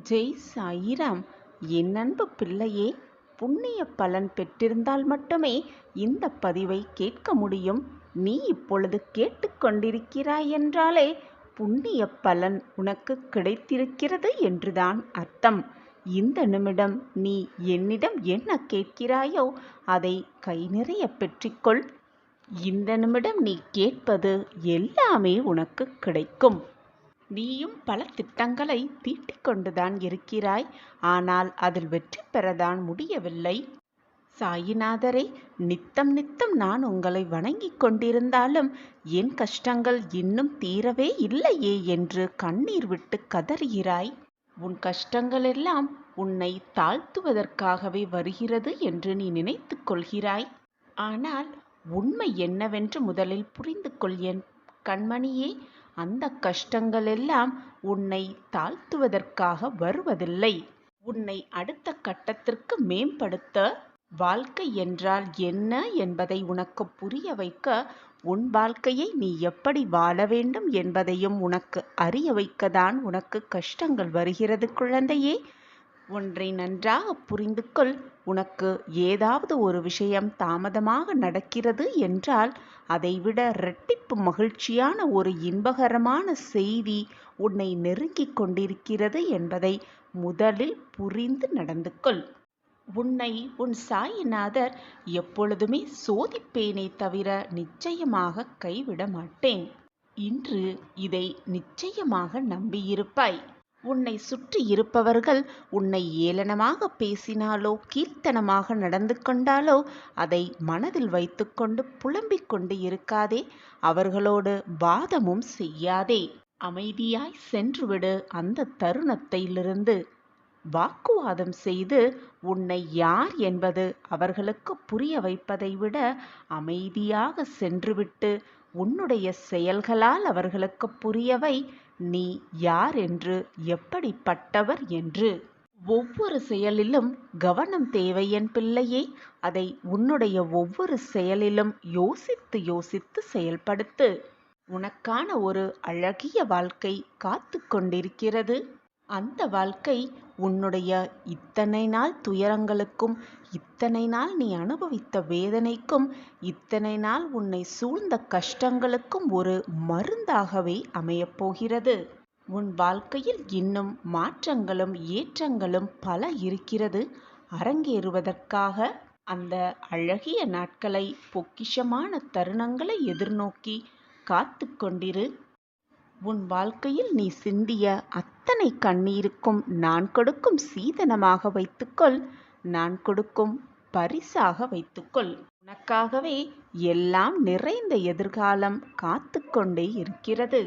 ஜெய் சாயிராம். என் அன்பு பிள்ளையே, புண்ணிய பலன் பெற்றிருந்தால் மட்டுமே இந்த பதிவை கேட்க முடியும். நீ இப்பொழுது கேட்டுக்கொண்டிருக்கிறாய் என்றாலே புண்ணிய பலன் உனக்கு கிடைத்திருக்கிறது என்றுதான் அர்த்தம். இந்த நிமிடம் நீ என்னிடம் என்ன கேட்கிறாயோ அதை கை நிறைய பெற்றிக்கொள். இந்த நிமிடம் நீ கேட்பது எல்லாமே உனக்கு கிடைக்கும். நீயும் பல திட்டங்களை தீட்டிக் கொண்டுதான் இருக்கிறாய். ஆனால் அதில் வெற்றி பெறதான் முடியவில்லை. சாயிநாதரே, நித்தம் நித்தம் நான் உங்களை வணங்கிக் கொண்டிருந்தாலும் என் கஷ்டங்கள் இன்னும் தீரவே இல்லையே என்று கண்ணீர் விட்டு கதறுகிறாய். உன் கஷ்டங்கள் எல்லாம் உன்னை தாழ்த்துவதற்காகவே வருகிறது என்று நீ நினைத்து கொள்கிறாய். ஆனால் உண்மை என்னவென்று முதலில் புரிந்து கொள் என் கண்மணியே. அந்த கஷ்டங்கள் எல்லாம் உன்னை தாழ்த்துவதற்காக வருவதில்லை. உன்னை அடுத்த கட்டத்திற்கு மேம்படுத்த, வாழ்க்கை என்றால் என்ன என்பதை உனக்கு புரிய வைக்க, உன் வாழ்க்கையை நீ எப்படி வாழ வேண்டும் என்பதையும் உனக்கு அறிய வைக்கத்தான் உனக்கு கஷ்டங்கள் வருகிறது குழந்தையே. ஒன்றை நன்றாக புரிந்து கொள். உனக்கு ஏதாவது ஒரு விஷயம் தாமதமாக நடக்கிறது என்றால் அதைவிட இரட்டிப்பு மகிழ்ச்சியான ஒரு இன்பகரமான செய்தி உன்னை நெருங்கிக் கொண்டிருக்கிறது என்பதை முதலில் புரிந்து நடந்து கொள். உன்னை உன் சாயிநாதர் எப்பொழுதுமே சோதிப்பேனே தவிர நிச்சயமாக கைவிட மாட்டேன். இன்று இதை நிச்சயமாக நம்பியிருப்பாய். உன்னை சுற்றி இருப்பவர்கள் உன்னை ஏளனமாக பேசினாலோ கீழ்த்தனமாக நடந்து கொண்டாலோ அதை மனதில் வைத்துக்கொண்டு புலம்பிக் கொண்டு இருக்காதே. அவர்களோடு வாதமும் செய்யாதே. அமைதியாய் சென்றுவிடு. அந்த தருணத்திலிருந்து வாக்குவாதம் செய்து உன்னை யார் என்பது அவர்களுக்கு புரிய வைப்பதை விட அமைதியாக சென்றுவிட்டு உன்னுடைய செயல்களால் அவர்களுக்கு புரியவை நீ யார் என்று, எப்படிப்பட்டவர் என்று. ஒவ்வொரு செயலிலும் கவனம் தேவை என் பிள்ளையே. அதை உன்னுடைய ஒவ்வொரு செயலிலும் யோசித்து யோசித்து செயல்படுத்து. உனக்கான ஒரு அழகிய வாழ்க்கை காத்து கொண்டிருக்கிறது. அந்த வாழ்க்கை உன்னுடைய இத்தனை நாள் துயரங்களுக்கும், இத்தனை நாள் நீ அனுபவித்த வேதனைக்கும், இத்தனை நாள் உன்னை சூழ்ந்த கஷ்டங்களுக்கும் ஒரு மருந்தாகவே அமையப்போகிறது. உன் வாழ்க்கையில் இன்னும் மாற்றங்களும் ஏற்றங்களும் பல இருக்கிறது அரங்கேறுவதற்காக. அந்த அழகிய நாட்களை, பொக்கிஷமான தருணங்களை எதிர்நோக்கி காத்து கொண்டிரு. உன் வாழ்க்கையில் நீ சிந்திய அத்தனை கண்ணீருக்கும் நான் கொடுக்கும் சீதனமாக வைத்துக்கொள். நான் கொடுக்கும் பரிசாக வைத்துக்கொள். உனக்காகவே எல்லாம் நிறைந்த எதிர்காலம் காத்து கொண்டே இருக்கிறது.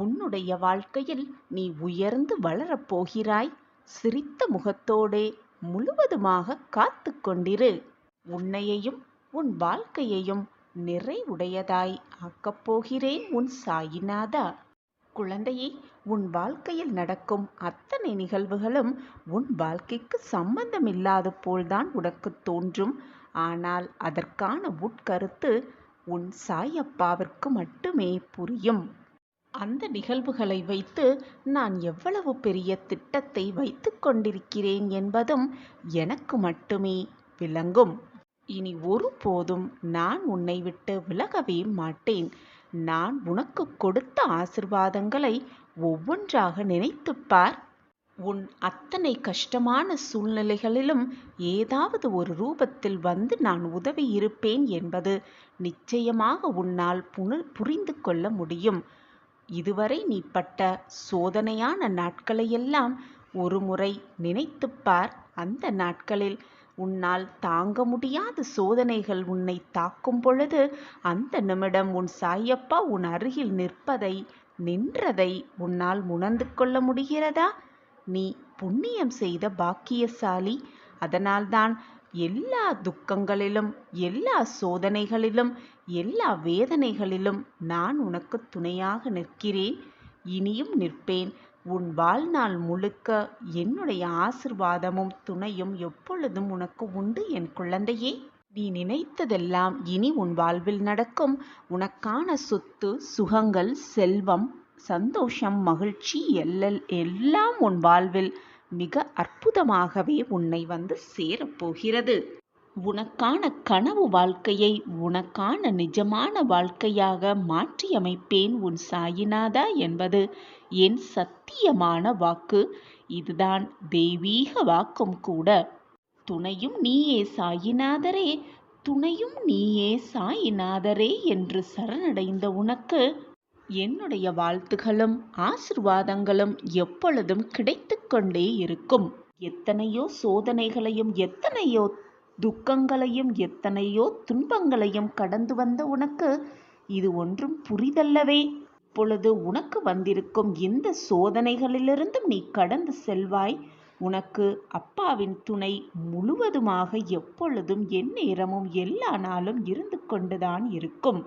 உன்னுடைய வாழ்க்கையில் நீ உயர்ந்து வளரப்போகிறாய். சிரித்த முகத்தோடே முழுவதுமாக காத்து கொண்டிரு. உன்னையையும் உன் வாழ்க்கையையும் நிறைவுடையதாய் ஆக்கப்போகிறேன் உன் சாயிநாதா. குழந்தையே, உன் வாழ்க்கையில் நடக்கும் அத்தனை நிகழ்வுகளும் உன் வாழ்க்கைக்கு சம்பந்தமில்லாத போல்தான் உனக்கு தோன்றும். ஆனால் அதற்கான உட்கருத்து உன் சாயப்பாவிற்கு மட்டுமே புரியும். அந்த நிகழ்வுகளை வைத்து நான் எவ்வளவு பெரிய திட்டத்தை வைத்து கொண்டிருக்கிறேன் என்பதும் எனக்கு மட்டுமே விளங்கும். இனி ஒருபோதும் நான் உன்னை விட்டு விலகவே மாட்டேன். நான் உனக்கு கொடுத்த ஆசிர்வாதங்களை ஒவ்வொன்றாக நினைத்துப்பார். உன் அத்தனை கஷ்டமான சூழ்நிலைகளிலும் ஏதாவது ஒரு ரூபத்தில் வந்து நான் உதவி இருப்பேன் என்பது நிச்சயமாக உன்னால் புரிந்து கொள்ள முடியும். இதுவரை நீ பட்ட சோதனையான நாட்களையெல்லாம் ஒரு முறை நினைத்துப்பார். அந்த நாட்களில் உன்னால் தாங்க முடியாத சோதனைகள் உன்னை தாக்கும் பொழுது அந்த நிமிடம் உன் சாயப்பா உன் அருகில் நின்றதை உன்னால் உணர்ந்து கொள்ள முடிகிறதா? நீ புண்ணியம் செய்த பாக்கியசாலி. அதனால்தான் எல்லா துக்கங்களிலும், எல்லா சோதனைகளிலும், எல்லா வேதனைகளிலும் நான் உனக்கு துணையாக நிற்கிறேன். இனியும் நிற்பேன். உன் வாழ்நாள் முழுக்க என்னுடைய ஆசிர்வாதமும் துணையும் எப்பொழுதும் உனக்கு உண்டு என் குழந்தையே. நீ நினைத்ததெல்லாம் இனி உன் வாழ்வில் நடக்கும். உனக்கான சொத்து, சுகங்கள், செல்வம், சந்தோஷம், மகிழ்ச்சி எல்லாம் உன் வாழ்வில் மிக அற்புதமாகவே உன்னை வந்து சேரப்போகிறது. உனக்கான கனவு வாழ்க்கையை உனக்கான நிஜமான வாழ்க்கையாக மாற்றியமைப்பேன் உன் சாயிநாதா என்பது என் சத்தியமான வாக்கு. இதுதான் தெய்வீக வாக்கும் கூட. துணையும் நீயே சாயிநாதரே, துணையும் நீயே சாயிநாதரே என்று சரணடைந்த உனக்கு என்னுடைய வாழ்த்துகளும் ஆசிர்வாதங்களும் எப்பொழுதும் கிடைத்து கொண்டே இருக்கும். எத்தனையோ சோதனைகளையும் எத்தனையோ துக்கங்களையும் எத்தனையோ துன்பங்களையும் கடந்து வந்த உனக்கு இது ஒன்றும் புரிதல்லவே. இப்பொழுது உனக்கு வந்திருக்கும் இந்த சோதனைகளிலிருந்தும் நீ கடந்து செல்வாய். உனக்கு அப்பாவின் துணை முழுவதுமாக எப்பொழுதும் எந்நேரமும் எல்லா நாளும் இருந்து கொண்டுதான் இருக்கும்.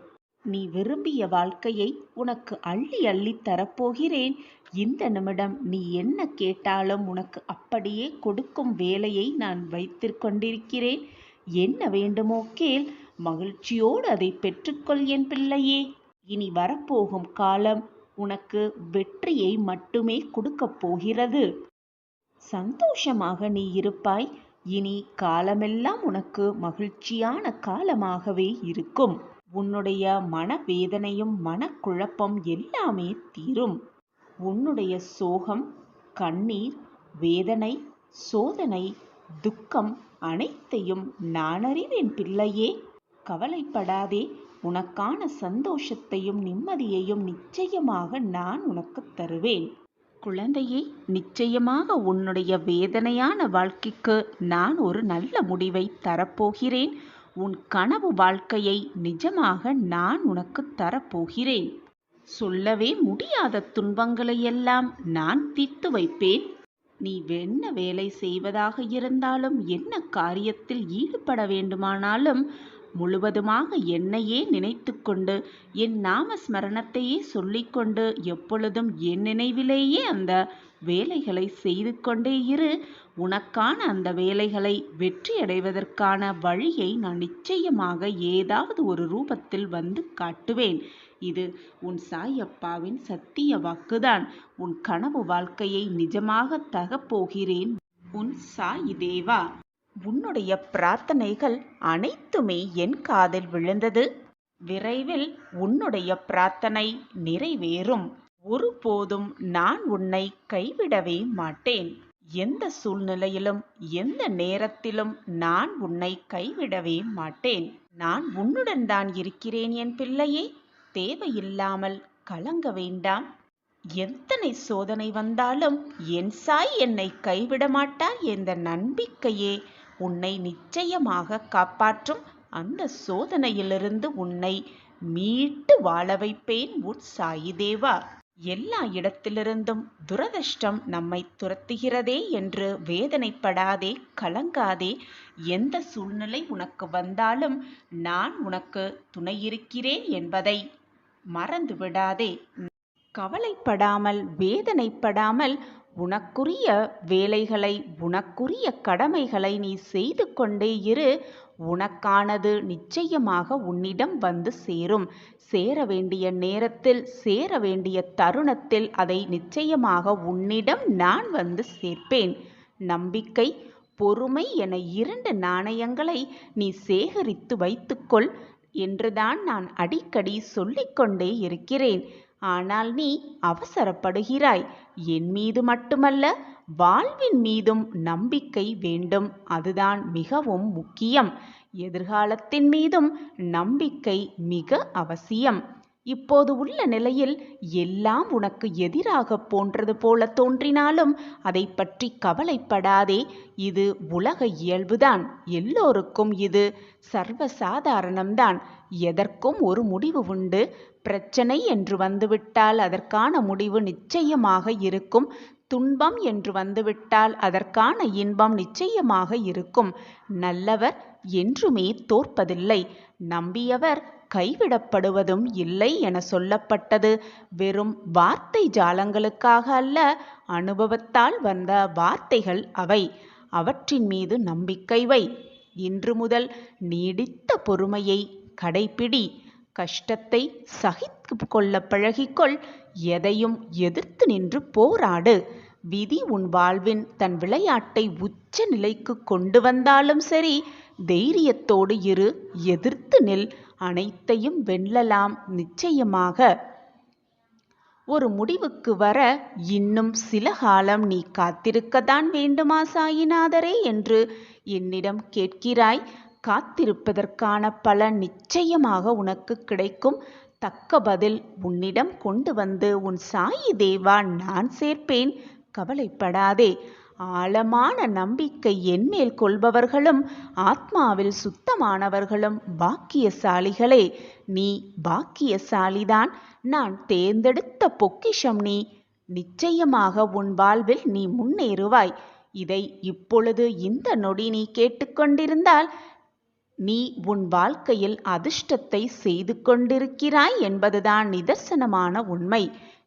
நீ விரும்பிய வாழ்க்கையை உனக்கு அள்ளி அள்ளி தரப்போகிறேன். இந்த நிமிடம் நீ என்ன கேட்டாலும் உனக்கு அப்படியே கொடுக்கும் வேலையை நான் வைத்துக்கொண்டிருக்கிறேன். என்ன வேண்டுமோ கேள், மகிழ்ச்சியோடு அதை பெற்றுக்கொள் என் பிள்ளையே. இனி வரப்போகும் காலம் உனக்கு வெற்றியை மட்டுமே கொடுக்கப் போகிறது. சந்தோஷமாக நீ இருப்பாய். இனி காலமெல்லாம் உனக்கு மகிழ்ச்சியான காலமாகவே இருக்கும். உன்னுடைய மனவேதனையும் மனக்குழப்பம் எல்லாமே தீரும். உன்னுடைய சோகம், கண்ணீர், வேதனை, சோதனை, துக்கம் அனைத்தையும் நான் அறிவேன் பிள்ளையே. கவலைப்படாதே. உனக்கான சந்தோஷத்தையும் நிம்மதியையும் நிச்சயமாக நான் உனக்கு தருவேன். குழந்தையே, நிச்சயமாக உன்னுடைய வேதனையான வாழ்க்கைக்கு நான் ஒரு நல்ல முடிவை தரப்போகிறேன். உன் கனவு வாழ்க்கையை நிஜமாக நான் உனக்கு தரப்போகிறேன். சொல்லவே முடியாத துன்பங்களையெல்லாம் நான் தீர்த்து வைப்பேன். நீ என்ன வேலை செய்வதாக இருந்தாலும் என்ன காரியத்தில் ஈடுபட வேண்டுமானாலும் முழுவதுமாக என்னையே நினைத்து கொண்டு என் நாமஸ்மரணத்தையே சொல்லிக்கொண்டு எப்பொழுதும் என் நினைவிலேயே அந்த வேலைகளை செய்து கொண்டே இரு. உனக்கான அந்த வேலைகளை வெற்றியடைவதற்கான வழியை நான் நிச்சயமாக ஏதாவது ஒரு ரூபத்தில் வந்து காட்டுவேன். இது உன் சாயப்பாவின் சத்திய வாக்குதான். உன் கனவு வாழ்க்கையை நிஜமாக தரப்போகிறேன் உன் சாயி தேவா. உன்னுடைய பிரார்த்தனைகள் அனைத்துமே என் காதில் விழுந்தது. விரைவில் உன்னுடைய பிரார்த்தனை நிறைவேறும். ஒருபோதும் நான் உன்னை கைவிடவே மாட்டேன். எந்த சூழ்நிலையிலும் எந்த நேரத்திலும் நான் உன்னை கைவிடவே மாட்டேன். நான் உன்னுடன் தான் இருக்கிறேன் என் பிள்ளையே. தேவையில்லாமல் கலங்க வேண்டாம். எத்தனை சோதனை வந்தாலும் என் சாய் என்னை கைவிட மாட்டார் என்ற நம்பிக்கையே உன்னை நிச்சயமாக காப்பாற்றும். அந்த சோதனையிலிருந்து உன்னை மீட்டு வாழ வைப்பேன் உன் சாயி தேவா. எல்லா இடத்திலிருந்தும் துரதிர்ஷ்டம் நம்மை துரத்துகிறதே என்று வேதனைப்படாதே, கலங்காதே. எந்த சூழ்நிலை உனக்கு வந்தாலும் நான் உனக்கு துணையிருக்கிறேன் என்பதை மறந்து விடாதே. கவலைப்படாமல் வேதனைப்படாமல் உனக்குரிய வேலைகளை உனக்குரிய கடமைகளை நீ செய்து கொண்டே இரு. உனக்கானது நிச்சயமாக உன்னிடம் வந்து சேரும். சேர வேண்டிய நேரத்தில் சேர வேண்டிய தருணத்தில் அதை நிச்சயமாக உன்னிடம் நான் வந்து சேர்ப்பேன். நம்பிக்கை, பொறுமை என 2 நாணயங்களை நீ சேகரித்து வைத்துக்கொள் என்றுதான் நான் அடிக்கடி சொல்லிக்கொண்டே இருக்கிறேன். ஆனால் நீ அவசரப்படுகிறாய். என் மீது மட்டுமல்ல, வாழ்வின் மீதும் நம்பிக்கை வேண்டும். அதுதான் மிகவும் முக்கியம். எதிர்காலத்தின் மீதும் நம்பிக்கை மிக அவசியம். இப்போது உள்ள நிலையில் எல்லாம் உனக்கு எதிராக போன்றது போல தோன்றினாலும் அதை பற்றி கவலைப்படாதே. இது உலக இயல்புதான். எல்லோருக்கும் இது சர்வசாதாரணம்தான். எதற்கும் ஒரு முடிவு உண்டு. பிரச்சனை என்று வந்துவிட்டால் அதற்கான முடிவு நிச்சயமாக இருக்கும். துன்பம் என்று வந்துவிட்டால் அதற்கான இன்பம் நிச்சயமாக இருக்கும். நல்லவர் என்றுமே தோற்பதில்லை. நம்பியவர் கைவிடப்படுவதும் இல்லை என சொல்லப்பட்டது வெறும் வார்த்தை ஜாலங்களுக்காக அல்ல, அனுபவத்தால் வந்த வார்த்தைகள் அவை. அவற்றின் மீது நம்பிக்கை வை. இன்று முதல் நீடித்த பொறுமையை கடைப்பிடி. கஷ்டத்தை சகித்து கொள்ள பழகிக்கொள். எதையும் எதிர்த்து நின்று போராடு. விதி உன் வாழ்வின் தன் விளையாட்டை உச்ச நிலைக்கு கொண்டு வந்தாலும் சரி, தைரியத்தோடு இரு, எதிர்த்து நில், அனைத்தையும் வெல்லலாம் நிச்சயமாக. ஒரு முடிவுக்கு வர இன்னும் சில காலம் நீ காத்திருக்கத்தான் வேண்டுமா சாயிநாதரே என்று என்னிடம் கேட்கிறாய். காத்திருப்பதற்கான பலன் நிச்சயமாக உனக்கு கிடைக்கும். தக்க பதில் உன்னிடம் கொண்டு வந்து உன் சாயி தேவா நான் சேர்ப்பேன். கவலைப்படாதே. ஆழமான நம்பிக்கை என்மேல் கொள்பவர்களும் ஆத்மாவில் சுத்தமானவர்களும் பாக்கியசாலிகளே. நீ பாக்கியசாலிதான். நான் தேர்ந்தெடுத்த பொக்கிஷம் நீ. நிச்சயமாக உன் வாழ்வில் நீ முன்னேறுவாய். இதை இப்பொழுது இந்த நொடி நீ கேட்டுக்கொண்டிருந்தால் நீ உன் வாழ்க்கையில் அதிர்ஷ்டத்தை செய்து கொண்டிருக்கிறாய் என்பதுதான் நிதர்சனமான உண்மை.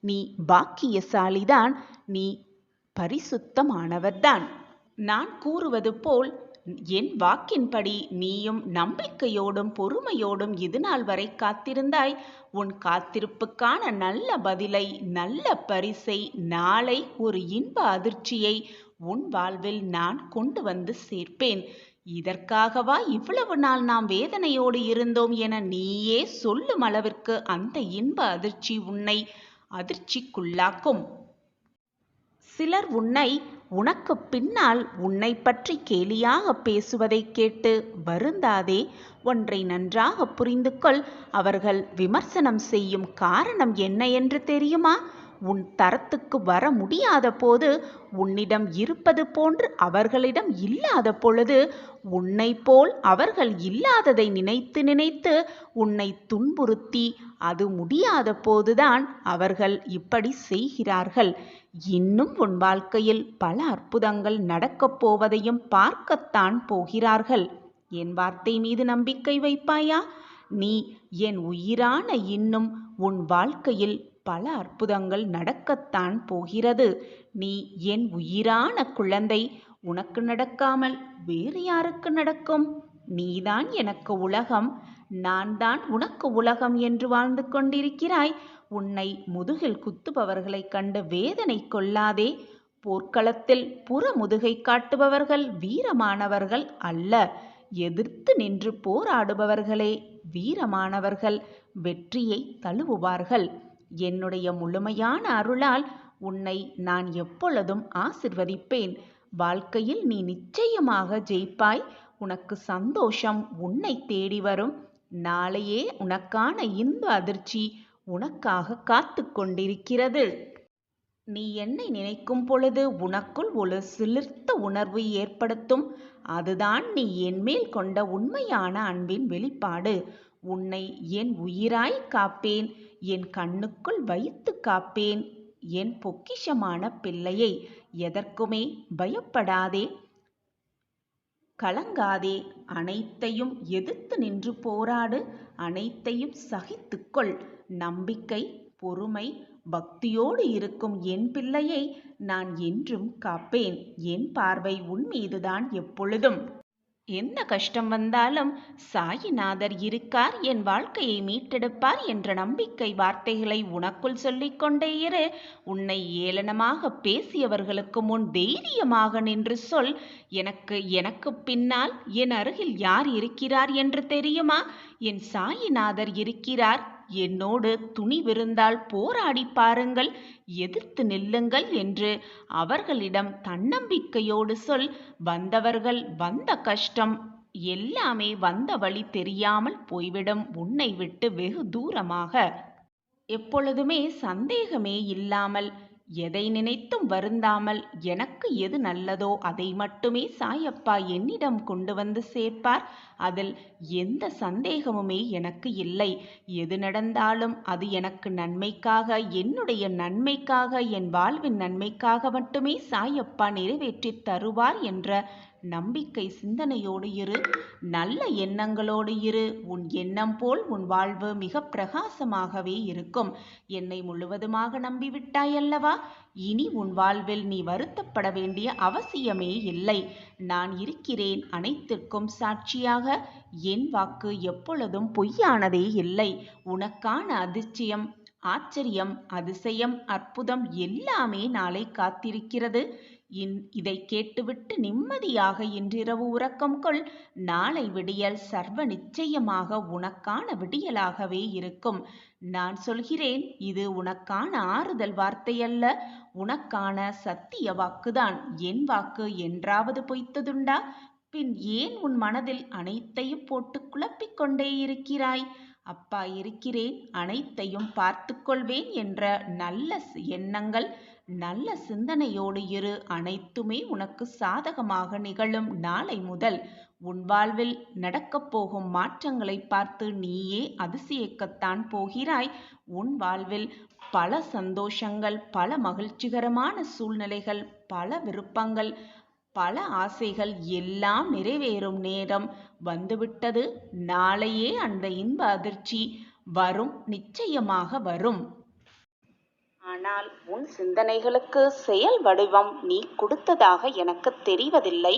நீ பாக்கியசாலிதான். நீ பரிசுத்தமானவர்தான். நான் கூறுவது போல் என் வாக்கின்படி நீயும் நம்பிக்கையோடும் பொறுமையோடும் இதுநாள் வரை காத்திருந்தாய். உன் காத்திருப்புக்கான நல்ல பதிலை, நல்ல பரிசை, நாளை ஒரு இன்ப அதிர்ச்சியை உன் வாழ்வில் நான் கொண்டு வந்து சேர்ப்பேன். இதற்காகவா இவ்வளவு நாள் நாம் வேதனையோடு இருந்தோம் என நீயே சொல்லும் அளவிற்கு அந்த இன்ப அதிர்ச்சி உன்னை அதிர்ச்சிக்குள்ளாக்கும். சிலர் உனக்கு பின்னால் உன்னை பற்றி கேலியாக பேசுவதை கேட்டு வருந்தாதே. ஒன்றை நன்றாக புரிந்து கொள். அவர்கள் விமர்சனம் செய்யும் காரணம் என்ன என்று தெரியுமா? உன் தரத்துக்கு வர முடியாத போது, உன்னிடம் இருப்பது போன்று அவர்களிடம் இல்லாத பொழுது, உன்னை போல் அவர்கள் இல்லாததை நினைத்து நினைத்து உன்னை துன்புறுத்தி, அது முடியாத போதுதான் அவர்கள் இப்படி செய்கிறார்கள். இன்னும் உன் வாழ்க்கையில் பல அற்புதங்கள் நடக்கப் போவதையும் பார்க்கத்தான் போகிறார்கள். என் வார்த்தை மீது நம்பிக்கை வைப்பாயா? நீ என் உயிரான இன்னும் உன் வாழ்க்கையில் பல அற்புதங்கள் நடக்கத்தான் போகிறது. நீ என் உயிரான குழந்தை. உனக்கு நடக்காமல் வேறு யாருக்கு நடக்கும்? நீதான் எனக்கு உலகம், நான் தான் உனக்கு உலகம் என்று வாழ்ந்து கொண்டிருக்கிறாய். உன்னை முதுகில் குத்துபவர்களைக் கண்டு வேதனை கொள்ளாதே. போர்க்களத்தில் புற முதுகை காட்டுபவர்கள் வீரமானவர்கள் அல்ல. எதிர்த்து நின்று போராடுபவர்களே வீரமானவர்கள், வெற்றியை தழுவுவார்கள். என்னுடைய முழுமையான அருளால் உன்னை நான் எப்பொழுதும் ஆசிர்வதிப்பேன். வாழ்க்கையில் நீ நிச்சயமாக ஜெயிப்பாய். உனக்கு சந்தோஷம் உன்னை தேடி வரும். நாளையே உனக்கான இந்த அதிர்ச்சி உனக்காக காத்து கொண்டிருக்கிறது. நீ என்னை நினைக்கும் பொழுது உனக்குள் ஒரு சிலிர்த்த உணர்வு ஏற்படுத்தும். அதுதான் நீ என்மேல் கொண்ட உண்மையான அன்பின் வெளிப்பாடு. உன்னை என் உயிராய் காப்பேன். என் கண்ணுக்குள் வைத்து காப்பேன். என் பொக்கிஷமான பிள்ளையை. எதற்குமே பயப்படாதே, கலங்காதே. அனைத்தையும் எதிர்த்து நின்று போராடு. அனைத்தையும் சகித்துக்கொள். நம்பிக்கை, பொறுமை, பக்தியோடு இருக்கும் என் பிள்ளையை நான் என்றும் காப்பேன். என் பார்வை உன் மீதுதான் எப்பொழுதும். எந்த கஷ்டம் வந்தாலும் சாயிநாதர் இருக்கார், என் வாழ்க்கையை மீட்டெடுப்பார் என்ற நம்பிக்கை வார்த்தைகளை உனக்குள் சொல்லிக்கொண்டே இரு. உன்னை ஏளனமாக பேசியவர்களுக்கு முன் தைரியமாக நின்று சொல், எனக்கு பின்னால் என் அருகில் யார் இருக்கிறார் என்று தெரியுமா? என் சாயிநாதர் இருக்கிறார். என்னோடு துணிவிருந்தால் போராடி பாருங்கள், எதிர்த்து நில்லுங்கள் என்று அவர்களிடம் தன்னம்பிக்கையோடு சொல். வந்தவர்கள், வந்த கஷ்டம் எல்லாமே வந்த வழி தெரியாமல் போய்விடும் உன்னை விட்டு வெகு தூரமாக. எப்பொழுதுமே சந்தேகமே இல்லாமல், எதை நினைத்தும் வருந்தாமல், எனக்கு எது நல்லதோ அதை மட்டுமே சாயப்பா என்னிடம் கொண்டு வந்து சேர்ப்பார். அதில் எந்த சந்தேகமுமே எனக்கு இல்லை. எது நடந்தாலும் அது எனக்கு நன்மைக்காக, என்னுடைய நன்மைக்காக, என் வாழ்வின் நன்மைக்காக மட்டுமே சாயப்பா நிறைவேற்றி தருவார் என்ற நம்பிக்கை சிந்தனையோடு இரு. நல்ல எண்ணங்களோடு இரு. உன் எண்ணம் போல் உன் வாழ்வு மிக பிரகாசமாகவே இருக்கும். என்னை முழுவதுமாக நம்பிவிட்டாய் அல்லவா? இனி உன் வாழ்வில் நீ வருத்தப்பட வேண்டிய அவசியமே இல்லை. நான் இருக்கிறேன் அனைத்திற்கும் சாட்சியாக. என் வாக்கு எப்பொழுதும் பொய்யானதே இல்லை. உனக்கான அதிர்ஷ்டம் ஆச்சரியம், அதிசயம், அற்புதம் எல்லாமே நாளை காத்திருக்கிறது. இதை கேட்டுவிட்டு நிம்மதியாக இன்றிரவு உறக்கம் கொள். நாளை விடியல் சர்வ நிச்சயமாக உனக்கான விடியலாகவே இருக்கும். நான் சொல்கிறேன், இது உனக்கான ஆறுதல் வார்த்தையல்ல, உனக்கான சத்திய வாக்குதான். என் வாக்கு என்றாவது பொய்த்ததுண்டா? பின் ஏன் உன் மனதில் அனைத்தையும் போட்டு குழப்பிக் கொண்டே இருக்கிறாய்? அப்பா இருக்கிறேன், அனைத்தையும் பார்த்து கொள்வேன் என்ற நல்ல எண்ணங்கள், நல்ல சிந்தனையோடு இரு. அனைத்துமே உனக்கு சாதகமாக நிகழும். நாளை முதல் உன் வாழ்வில் நடக்கப் போகும் மாற்றங்களை பார்த்து நீயே அதிசயிக்கத்தான் போகிறாய். உன் வாழ்வில் பல சந்தோஷங்கள், பல மகிழ்ச்சிகரமான சூழ்நிலைகள், பல விருப்பங்கள், பல ஆசைகள் எல்லாம் நிறைவேறும் நேரம் வந்துவிட்டது. நாளையே அந்த இன்ப அதிர்ச்சி வரும், நிச்சயமாக வரும். ஆனால் உன் சிந்தனைகளுக்கு செயல் வடிவம் நீ கொடுத்ததாக எனக்கு தெரிவதில்லை.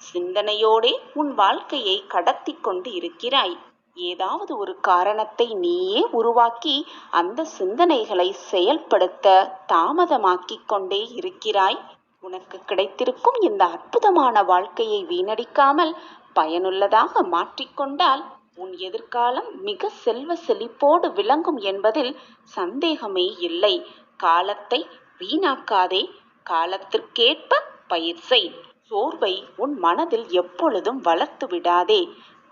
சிந்தனையோடே உன் வாழ்க்கையை கடத்தி கொண்டு இருக்கிறாய். ஏதாவது ஒரு காரணத்தை நீயே உருவாக்கி அந்த சிந்தனைகளை செயல்படுத்த தாமதமாக்கிக் கொண்டே இருக்கிறாய். உனக்கு கிடைத்திருக்கும் இந்த அற்புதமான வாழ்க்கையை வீணடிக்காமல் பயனுள்ளதாக மாற்றிக்கொண்டால் உன் எதிர்காலம் மிக செல்வ செழிப்போடு விளங்கும் என்பதில் சந்தேகமே இல்லை. காலத்தை வீணாக்காதே, காலத்திற்கேற்ப பயிர் செய். சோர்வை உன் மனதில் எப்பொழுதும் வளர்த்து விடாதே.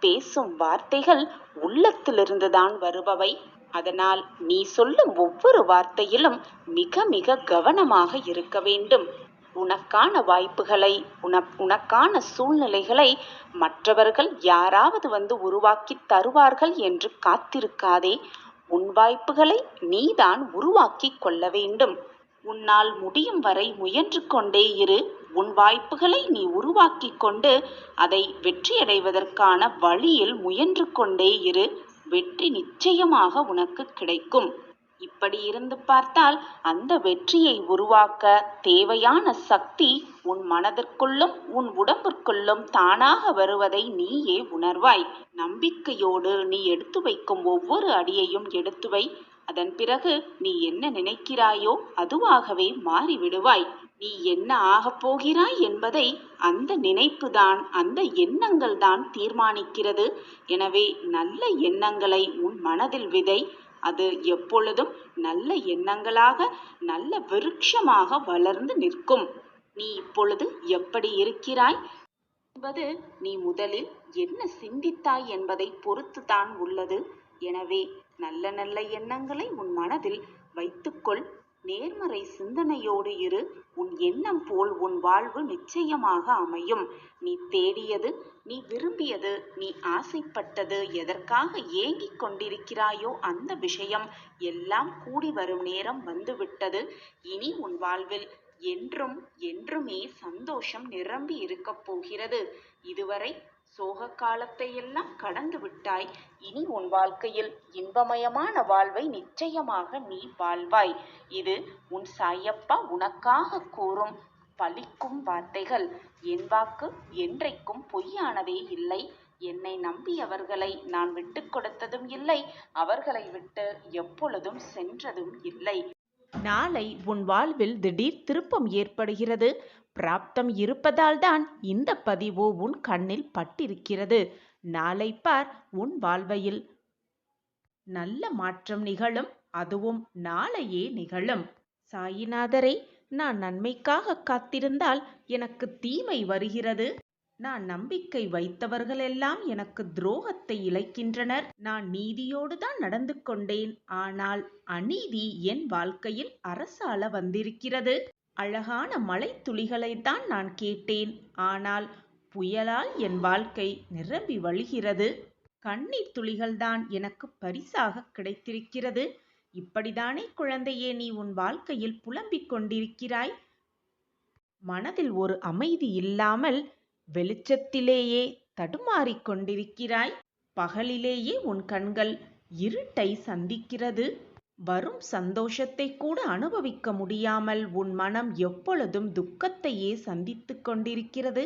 பேசும் வார்த்தைகள் உள்ளத்திலிருந்துதான் வருபவை. அதனால் நீ சொல்லும் ஒவ்வொரு வார்த்தையிலும் மிக மிக கவனமாக இருக்க வேண்டும். உனக்கான வாய்ப்புகளை, உனக்கான சூழ்நிலைகளை மற்றவர்கள் யாராவது வந்து உருவாக்கி தருவார்கள் என்று காத்திருக்காதே. உன் வாய்ப்புகளை நீதான் உருவாக்கி கொள்ள வேண்டும். உன்னால் முடியும் வரை முயன்று கொண்டே இரு. உன் வாய்ப்புகளை நீ உருவாக்கி கொண்டு அதை வெற்றியடைவதற்கான வழியில் முயன்று கொண்டே இரு. வெற்றி நிச்சயமாக உனக்கு கிடைக்கும். இப்படி இருந்து பார்த்தால் அந்த வெற்றியை உருவாக்க தேவையான சக்தி உன் மனதிற்குள்ளும் உன் உடம்பிற்குள்ளும் தானாக வருவதை நீயே உணர்வாய். நம்பிக்கையோடு நீ எடுத்து வைக்கும் ஒவ்வொரு அடியையும் எடுத்து வை. அதன் பிறகு நீ என்ன நினைக்கிறாயோ அதுவாகவே மாறிவிடுவாய். நீ என்ன ஆகப் போகிறாய் என்பதை அந்த நினைப்புதான், அந்த எண்ணங்கள் தான் தீர்மானிக்கிறது. எனவே நல்ல எண்ணங்களை உன் மனதில் விதை. அது எப்பொழுதும் நல்ல எண்ணங்களாக, நல்ல விருட்சமாக வளர்ந்து நிற்கும். நீ இப்பொழுது எப்படி இருக்கிறாய் என்பது நீ முதலில் என்ன சிந்தித்தாய் என்பதை பொறுத்துதான் உள்ளது. எனவே நல்ல நல்ல எண்ணங்களை உன் மனதில் வைத்துக்கொள். நேர்மறை சிந்தனையோடு இரு. உன் எண்ணம் போல் உன் வாழ்வு நிச்சயமாக அமையும். நீ தேடியது, நீ விரும்பியது, நீ ஆசைப்பட்டது, எதற்காக ஏங்கிக் கொண்டிருக்கிறாயோ அந்த விஷயம் எல்லாம் கூடி வரும் நேரம் வந்துவிட்டது. இனி உன் வாழ்வில் என்றும் என்றுமே சந்தோஷம் நிரம்பி இருக்கப் போகிறது. இதுவரை சோக காலத்தை எல்லாம் கடந்து விட்டாய். இனி உன் வாழ்க்கையில் இன்பமயமான வாழ்வை நிச்சயமாக நீ வாழ்வாய். இது உன் சாயப்பா உனக்காக கூறும் பலிக்கும் வார்த்தைகள். என் வாக்கு என்றைக்கும் பொய்யானதே இல்லை. என்னை நம்பியவர்களை நான் விட்டு கொடுத்ததும் இல்லை, அவர்களை விட்டு எப்பொழுதும் சென்றதும் இல்லை. நாளை உன் வாழ்வில் திடீர் திருப்பம் ஏற்படுகிறது. பிராப்தம் இருப்பதால் தான் இந்த பதிவு உன் கண்ணில் பட்டிருக்கிறது. நாளை பார், உன் வாழ்வையில் நல்ல மாற்றம் நிகழும். அதுவும் நாளையே நிகழும். சாயிநாதரை, நான் நன்மைக்காக காத்திருந்தால் எனக்கு தீமை வருகிறது. நான் நம்பிக்கை வைத்தவர்களெல்லாம் எனக்கு துரோகத்தை இழைக்கின்றனர். நான் நீதியோடு தான் நடந்து கொண்டேன். ஆனால் அநீதி என் வாழ்க்கையில் அரசாள வந்திருக்கிறது. அழகான மழை துளிகளைத்தான் நான் கேட்டேன். ஆனால் புயலால் என் வாழ்க்கை நிரம்பி வழிகிறது. கண்ணீர் துளிகள்தான் எனக்கு பரிசாக கிடைத்திருக்கிறது. இப்படித்தானே குழந்தையே நீ உன் வாழ்க்கையில் புலம்பிக் கொண்டிருக்கிறாய்? மனதில் ஒரு அமைதி இல்லாமல் வெளிச்சத்திலேயே தடுமாறிக் கொண்டிருக்கிறாய். பகலிலேயே உன் கண்கள் இருட்டை சந்திக்கிறது. வரும் சந்தோஷத்தை கூட அனுபவிக்க முடியாமல் உன் மனம் எப்பொழுதும் துக்கத்தையே சந்தித்து கொண்டிருக்கிறது.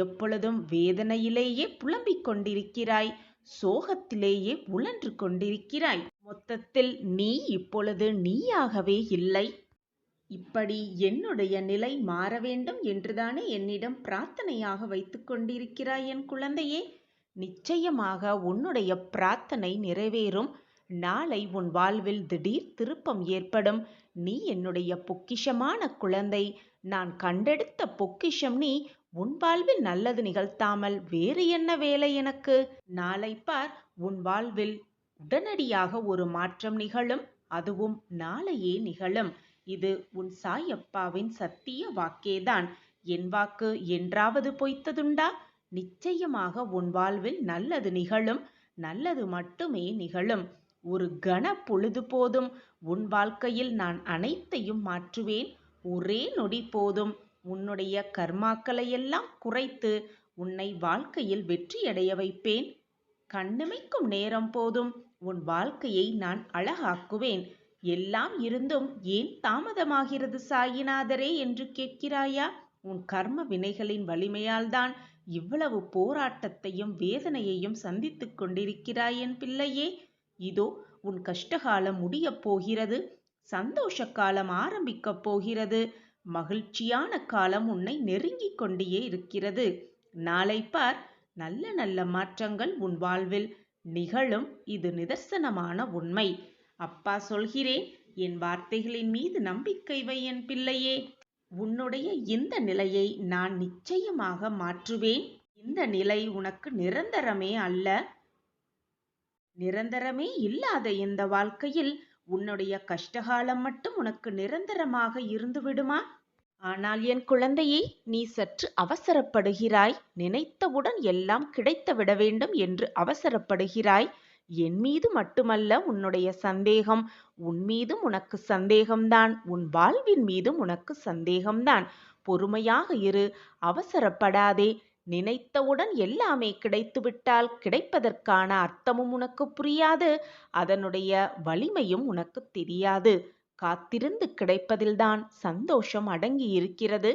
எப்பொழுதும் வேதனையிலேயே புலம்பிக் கொண்டிருக்கிறாய். சோகத்திலேயே உழன்று கொண்டிருக்கிறாய். மொத்தத்தில் நீ இப்பொழுது நீயாகவே இல்லை. இப்படி என்னுடைய நிலை மாற வேண்டும் என்றுதானே என்னிடம் பிரார்த்தனையாக வைத்துக் கொண்டிருக்கிறாய் என் குழந்தையே. நிச்சயமாக உன்னுடைய பிரார்த்தனை நிறைவேறும். நாளை உன் வாழ்வில் திடீர் திருப்பம் ஏற்படும். நீ என்னுடைய பொக்கிஷமான குழந்தை. நான் கண்டெடுத்த பொக்கிஷம் நீ. உன் வாழ்வில் நல்லது நிகழ்த்தாமல் வேறு என்ன வேலை எனக்கு? நாளை பார், உன் வாழ்வில் உடனடியாக ஒரு மாற்றம் நிகழும். அதுவும் நாளையே நிகழும். இது உன் சாயப்பாவின் சத்திய வாக்கேதான். என் வாக்கு என்றாவது பொய்த்ததுண்டா? நிச்சயமாக உன் வாழ்வில் நல்லது நிகழும். நல்லது மட்டுமே நிகழும். ஒரு கண பொழுது போதும். உன் வாழ்க்கையில் நான் அனைத்தையும் மாற்றுவேன். ஒரே நொடி போதும். உன்னுடைய கர்மாக்களையெல்லாம் குறைத்து உன்னை வாழ்க்கையில் வெற்றியடைய வைப்பேன். கண்ணிமைக்கும் நேரம் போதும். உன் வாழ்க்கையை நான் அழகாக்குவேன். எல்லாம் இருந்தும் ஏன் தாமதமாகிறது சாயிநாதரே என்று கேட்கிறாயா? உன் கர்ம வினைகளின் வலிமையால் தான் இவ்வளவு போராட்டத்தையும் வேதனையையும் சந்தித்துக் கொண்டிருக்கிறாய் என் பிள்ளையே. இதோ உன் கஷ்டகாலம் முடியப் போகிறது. சந்தோஷ காலம் ஆரம்பிக்கப் போகிறது. மகிழ்ச்சியான காலம் உன்னை நெருங்கிக் கொண்டே இருக்கிறது. நாளை பார், நல்ல நல்ல மாற்றங்கள் உன் வாழ்வில் நிகழும். இது நிதர்சனமான உண்மை. அப்பா சொல்கிறேன், என் வார்த்தைகளின் மீது நம்பிக்கை வை என் பிள்ளையே. உன்னுடைய இந்த நிலையை நான் நிச்சயமாக மாற்றுவேன். இந்த நிலை உனக்கு நிரந்தரமே அல்ல. நிரந்தரமே இல்லாத இந்த வாழ்க்கையில் உன்னுடைய கஷ்டகாலம் மட்டும் உனக்கு நிரந்தரமாக இருந்து விடுமா? ஆனால் என் குழந்தையே, நீ சற்று அவசரப்படுகிறாய். நினைத்தவுடன் எல்லாம் கிடைத்து விட வேண்டும் என்று அவசரப்படுகிறாய். என் மீது மட்டுமல்ல உன்னுடைய சந்தேகம், உன் மீதும் உனக்கு சந்தேகம்தான். உன் வாழ்வின் மீதும் உனக்கு சந்தேகம்தான். பொறுமையாக இரு, அவசரப்படாதே. நினைத்தவுடன் எல்லாமே கிடைத்துவிட்டால் கிடைப்பதற்கான அர்த்தமும் உனக்கு புரியாது. அதனுடைய வலிமையும் உனக்கு தெரியாது. காத்திருந்து கிடைப்பதில்தான் சந்தோஷம் அடங்கி இருக்கிறது.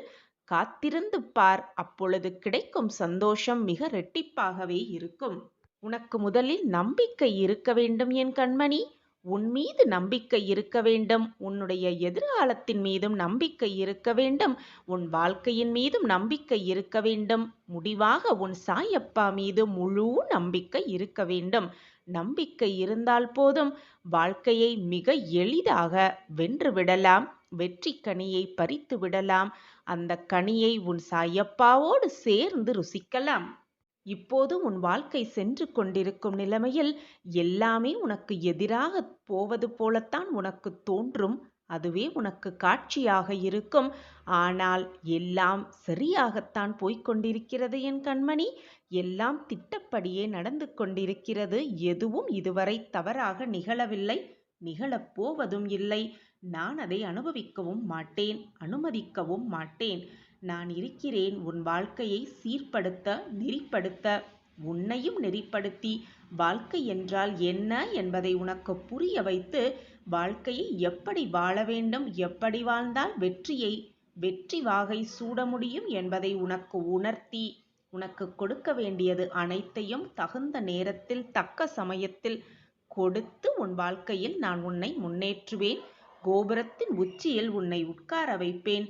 காத்திருந்து பார், அப்பொழுது கிடைக்கும் சந்தோஷம் மிக இரட்டிப்பாகவே இருக்கும். உனக்கு முதலில் நம்பிக்கை இருக்க வேண்டும் என் கண்மணி. உன் மீது நம்பிக்கை இருக்க வேண்டும். உன்னுடைய எதிர்காலத்தின் மீதும் நம்பிக்கை இருக்க வேண்டும். உன் வாழ்க்கையின் மீதும் நம்பிக்கை இருக்க வேண்டும். முடிவாக உன் சாயப்பா மீது முழு நம்பிக்கை இருக்க வேண்டும். நம்பிக்கை இருந்தால் போதும், வாழ்க்கையை மிக எளிதாக வென்று விடலாம். வெற்றி கனியை பறித்து விடலாம். அந்த கனியை உன் சாயப்பாவோடு சேர்ந்து ருசிக்கலாம். இப்போது உன் வாழ்க்கை சென்று கொண்டிருக்கும் நிலைமையில் எல்லாமே உனக்கு எதிராக போவது போலத்தான் உனக்கு தோன்றும். அதுவே உனக்கு காட்சியாக இருக்கும். ஆனால் எல்லாம் சரியாகத்தான் போய்கொண்டிருக்கிறது என் கண்மணி. எல்லாம் திட்டப்படியே நடந்து கொண்டிருக்கிறது. எதுவும் இதுவரை தவறாக நிகழவில்லை, நிகழப்போவதும் இல்லை. நான் அதை அனுபவிக்கவும் மாட்டேன், அனுமதிக்கவும் மாட்டேன். நான் இருக்கிறேன் உன் வாழ்க்கையை சீர்படுத்த, நெறிப்படுத்த. உன்னையும் நெறிப்படுத்தி வாழ்க்கை என்றால் என்ன என்பதை உனக்கு புரிய வைத்து, வாழ்க்கையை எப்படி வாழ வேண்டும், எப்படி வாழ்ந்தால் வெற்றி வாகை சூட முடியும் என்பதை உனக்கு உணர்த்தி, உனக்கு கொடுக்க வேண்டியது அனைத்தையும் தகுந்த நேரத்தில் தக்க சமயத்தில் கொடுத்து உன் வாழ்க்கையில் நான் உன்னை முன்னேற்றுவேன். கோபுரத்தின் உச்சியில் உன்னை உட்கார வைப்பேன்.